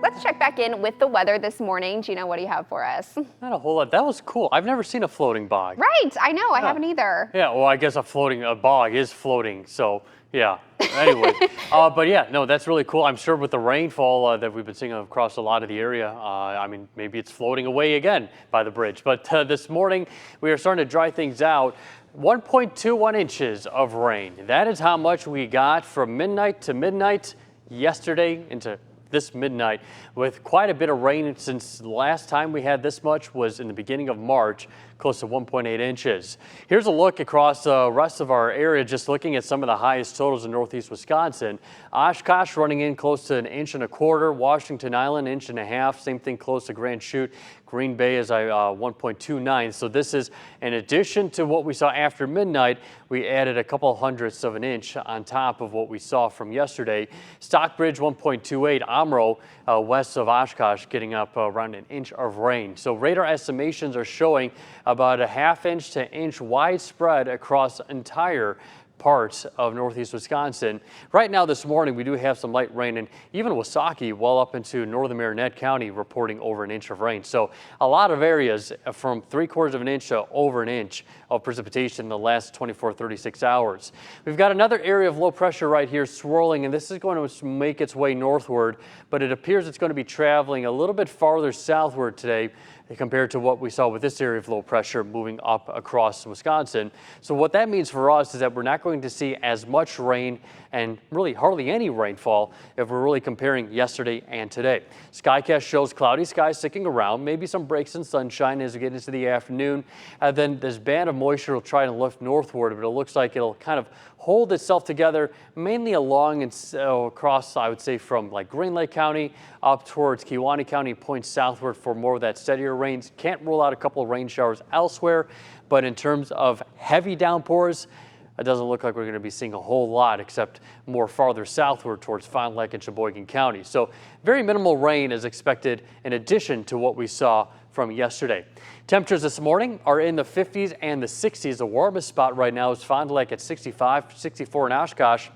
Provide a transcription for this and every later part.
Let's check back in with the weather this morning. Gino, what do you have for us? Not a whole lot. That was cool. I've never seen a floating bog. Right, I know, I haven't either. Yeah, well, I guess a bog is floating, so yeah. Anyway, but yeah, no, that's really cool. I'm sure with the rainfall that we've been seeing across a lot of the area, I mean, maybe it's floating away again by the bridge. But this morning, we are starting to dry things out. 1.21 inches of rain. That is how much we got from midnight to midnight yesterday into this midnight, with quite a bit of rain since the last time we had this much was in the beginning of March, close to 1.8 inches. Here's a look across the rest of our area, just looking at some of the highest totals in northeast Wisconsin. Oshkosh running in close to 1.25 inches, Washington Island 1.5 inches, same thing close to Grand Chute. Green Bay is 1.29. So this is in addition to what we saw after midnight. We added a couple hundredths of an inch on top of what we saw from yesterday. Stockbridge 1.28, Amro west of Oshkosh getting up around an inch of rain. So radar estimations are showing about a ½ inch to inch widespread across entire parts of northeast Wisconsin. Right now this morning we do have some light rain, and even Wasaki well up into northern Marinette County reporting over an inch of rain. So a lot of areas from 3/4 of an inch to over an inch of precipitation in the last 36 hours. We've got another area of low pressure right here swirling, and this is going to make its way northward, but it appears it's going to be traveling a little bit farther southward today compared to what we saw with this area of low pressure moving up across Wisconsin. So what that means for us is that we're not going to see as much rain and really hardly any rainfall if we're really comparing yesterday and today. Skycast shows cloudy skies sticking around, maybe some breaks in sunshine as we get into the afternoon. And then this band of moisture will try to lift northward, but it looks like it'll kind of hold itself together mainly along and across, I would say, from like Green Lake County up towards Kewaunee County, points southward for more of that steadier rains. Can't rule out a couple of rain showers elsewhere, but in terms of heavy downpours, it doesn't look like we're going to be seeing a whole lot except more farther southward towards Fond du Lac and Sheboygan County. So very minimal rain is expected in addition to what we saw from yesterday. Temperatures this morning are in the 50s and the 60s. The warmest spot right now is Fond du Lac at 65, 64 in Oshkosh.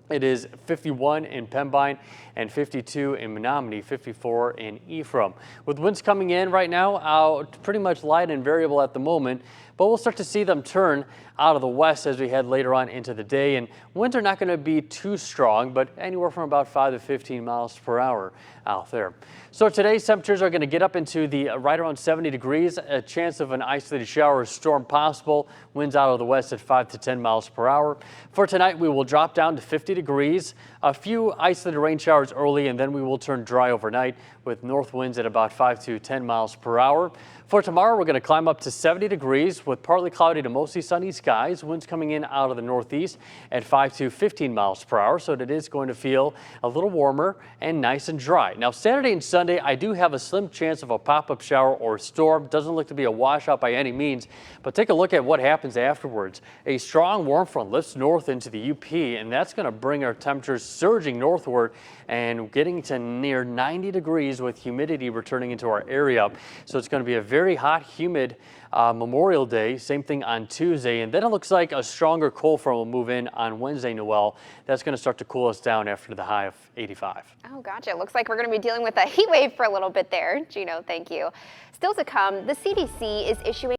It is 51 in Pembine and 52 in Menominee, 54 in Ephraim. With winds coming in right now, out pretty much light and variable at the moment, but we'll start to see them turn out of the west as we head later on into the day. And winds are not going to be too strong, but anywhere from about 5 to 15 miles per hour out there. So today's temperatures are going to get up into the right around 70 degrees, a chance of an isolated shower or storm possible. Winds out of the west at 5 to 10 miles per hour. For tonight, we will drop down to 50 degrees, a few isolated rain showers early, and then we will turn dry overnight with north winds at about 5 to 10 miles per hour. For tomorrow, we're going to climb up to 70 degrees with partly cloudy to mostly sunny skies. Winds coming in out of the northeast at 5 to 15 miles per hour. So it is going to feel a little warmer and nice and dry. Now, Saturday and Sunday, I do have a slim chance of a pop-up shower or storm. Doesn't look to be a washout by any means, but take a look at what happens afterwards. A strong warm front lifts north into the UP, and that's going to bring our temperatures surging northward and getting to near 90 degrees with humidity returning into our area. So it's going to be a very hot, humid Memorial Day. Same thing on Tuesday. And then it looks like a stronger cold front will move in on Wednesday, Noel. That's going to start to cool us down after the high of 85. Oh, gotcha. Looks like we're going to be dealing with a heat wave for a little bit there. Gino, thank you. Still to come, the CDC is issuing